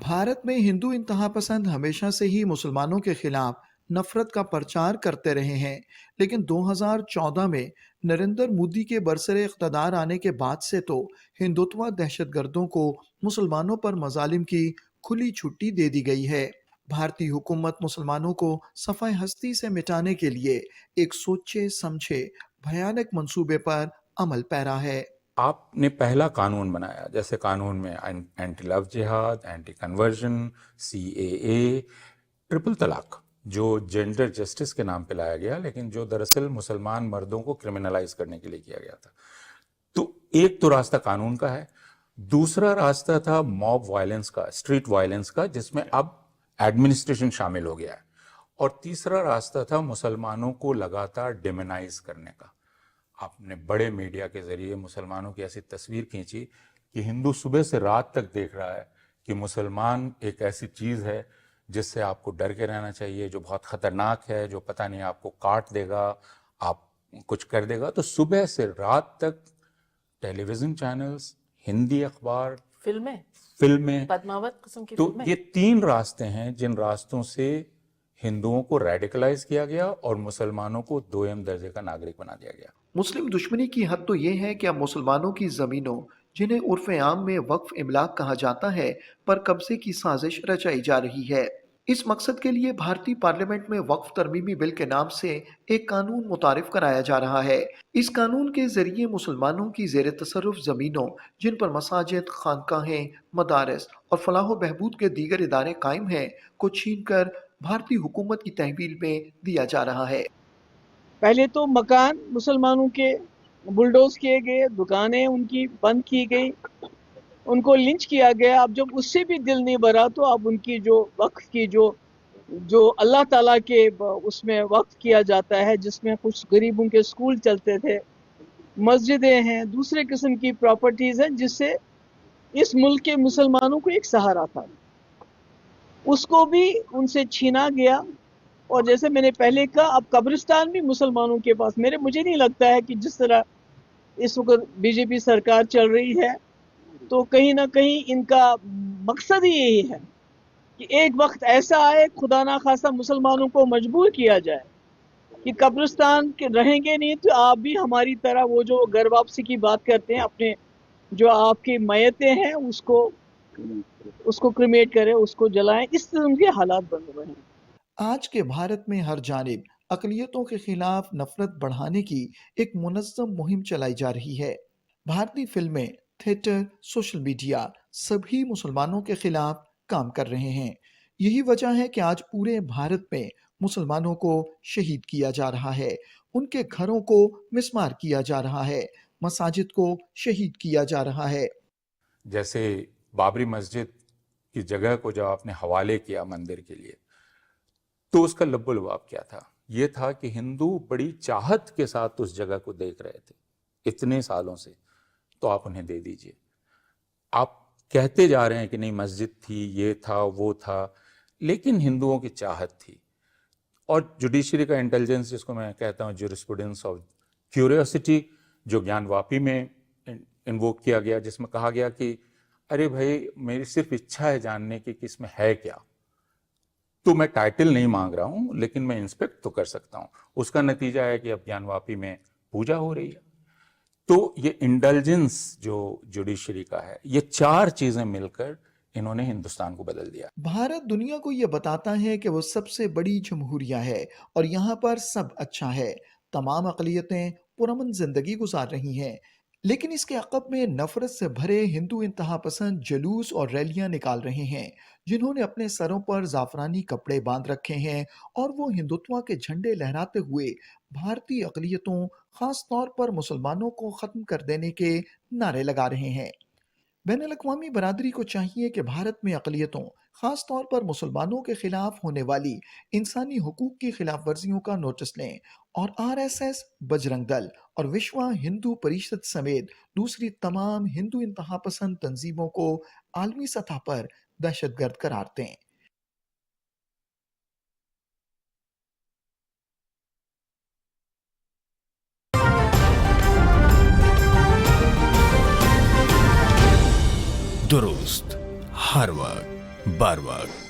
भारत में हिंदू इंतहा पसंद हमेशा से ही मुसलमानों के खिलाफ नफरत का प्रचार करते रहे हैं, लेकिन 2014 में नरेंद्र मोदी के बरसरे इख्तदार आने के बाद से तो हिंदुत्व दहशतगर्दों को मुसलमानों पर मजालिम की खुली छुट्टी दे दी गई है। भारतीय हुकूमत मुसलमानों को सफ़ाए हस्ती से मिटाने के लिए एक सोचे समझे भयानक मंसूबे पर अमल पैरा है। आपने पहला कानून बनाया, जैसे कानून में एंटी लव जिहाद, एंटी कन्वर्जन, CAA, ट्रिपल तलाक, जो जेंडर जस्टिस के नाम पे लाया गया, लेकिन जो दरअसल मुसलमान मर्दों को क्रिमिनलाइज करने के लिए किया गया था। तो एक तो रास्ता कानून का है, दूसरा रास्ता था मॉब वायलेंस का, स्ट्रीट वायलेंस का, जिसमें अब एडमिनिस्ट्रेशन शामिल हो गया है, और तीसरा रास्ता था मुसलमानों को लगातार डिमोनाइज करने का। आपने बड़े मीडिया के जरिए मुसलमानों की ऐसी तस्वीर खींची कि हिंदू सुबह से रात तक देख रहा है कि मुसलमान एक ऐसी चीज़ है जिससे आपको डर के रहना चाहिए, जो बहुत ख़तरनाक है, जो पता नहीं आपको काट देगा, आप कुछ कर देगा। तो सुबह से रात तक टेलीविज़न चैनल्स, हिंदी अखबार, फिल्में, पद्मावत किस्म की तो फिल्में। ये 3 रास्ते हैं जिन रास्तों से हिंदुओं को रेडिकलाइज किया गया और मुसलमानों को दोयम दर्जे का नागरिक बना दिया गया। मुस्लिम दुश्मनी की हद तो ये है कि अब मुसलमानों की ज़मीनों, जिन्हें उर्फ आम में वक्फ इमलाक कहा जाता है, पर कब्जे की साजिश रचाई जा रही है। इस मकसद के लिए भारतीय पार्लियामेंट में वक्फ तरमीमी बिल के नाम से एक कानून मुतारिफ कराया जा रहा है। इस कानून के जरिए मुसलमानों की ज़ेर तसर्रुफ ज़मीनों, जिन पर मसाजिद, खानकाहें, मदारस और फलाह बहबूद के दीगर इदारे कायम हैं, को छीन कर भारतीय हुकूमत की तहवील में दिया जा रहा है। पहले तो मकान मुसलमानों के बुलडोज किए गए, दुकानें उनकी बंद की गई, उनको लिंच किया गया। अब जब उससे भी दिल नहीं भरा तो अब उनकी जो वक्फ की जो अल्लाह ताला के उसमें वक्फ किया जाता है, जिसमें कुछ गरीबों के स्कूल चलते थे, मस्जिदें हैं, दूसरे किस्म की प्रॉपर्टीज़ हैं, जिससे इस मुल्क के मुसलमानों को एक सहारा था, उसको भी उनसे छीना गया। और जैसे मैंने पहले कहा, अब कब्रिस्तान भी मुसलमानों के पास। मुझे नहीं लगता है कि जिस तरह इस वक्त बीजेपी सरकार चल रही है, तो कहीं ना कहीं इनका मकसद ही यही है कि एक वक्त ऐसा आए, खुदा ना खासा मुसलमानों को मजबूर किया जाए कि कब्रिस्तान के रहेंगे नहीं तो आप भी हमारी तरह, वो जो घर वापसी की बात करते हैं, अपने जो आपकी मैयतें हैं उसको क्रिमेट करें, उसको जलाएं। इस किस्म के हालात बन रहे हैं। आज के भारत में हर जानिब अक़लियतों के खिलाफ नफरत बढ़ाने की एक मुनज़्ज़म मुहिम चलाई जा रही है। भारतीय फिल्में, थिएटर, सोशल मीडिया सभी मुसलमानों के खिलाफ काम कर रहे हैं। यही वजह है कि आज पूरे भारत में मुसलमानों को शहीद किया जा रहा है, उनके घरों को मिस्मार किया जा रहा है, मसाजिद को शहीद किया जा रहा है। जैसे बाबरी मस्जिद की जगह को जब आपने हवाले किया मंदिर के लिए, तो उसका लब्बो लुबाब क्या था? ये था कि हिंदू बड़ी चाहत के साथ उस जगह को देख रहे थे इतने सालों से, तो आप उन्हें दे दीजिए। आप कहते जा रहे हैं कि नहीं, मस्जिद थी, ये था, वो था, लेकिन हिंदुओं की चाहत थी। और जुडिशरी का इंटेलिजेंस, जिसको मैं कहता हूँ ज्यूरिस्प्रूडेंस ऑफ क्यूरियोसिटी, जो ज्ञानवापी में इन्वोक किया गया, जिसमें कहा गया कि अरे भाई, मेरी सिर्फ इच्छा है जानने की कि इसमें है क्या, तो मैं टाइटल नहीं मांग रहा हूं, लेकिन मैं इंस्पेक्ट तो कर सकता हूं। उसका नतीजा है कि अब ज्ञानवापी में पूजा हो रही है। तो ये इंडल्जेंस जो जुडिशरी का है, ये 4 चीजें मिलकर इन्होंने हिंदुस्तान को बदल दिया। भारत दुनिया को ये बताता है कि वो सबसे बड़ी जमहूरिया है और यहाँ पर सब अच्छा है, तमाम अक़लियतें पुरअमन जिंदगी गुजार रही हैं। लेकिन इसके अक़ब में नफरत से भरे हिंदू इंतहा पसंद जुलूस और रैलियां निकाल रहे हैं, जिन्होंने अपने सरों पर जाफरानी कपड़े बांध रखे हैं और वो हिंदुत्व के झंडे लहराते हुए भारतीय अक़लियतों, खास तौर पर मुसलमानों को ख़त्म कर देने के नारे लगा रहे हैं। बैनुल-अक़वामी बरादरी को चाहिए कि भारत में अक़लियतों, ख़ास तौर पर मुसलमानों के खिलाफ होने वाली इंसानी हुकूक की खिलाफ वर्जियों का नोटिस लें और RSS, बजरंग दल और विश्व हिंदू परिषद समेत दूसरी तमाम हिंदू इंतहा पसंद तंजीमों को आलमी सतह पर दहशतगर्द करार दें। दुरुस्त हर वक्त बार वक्त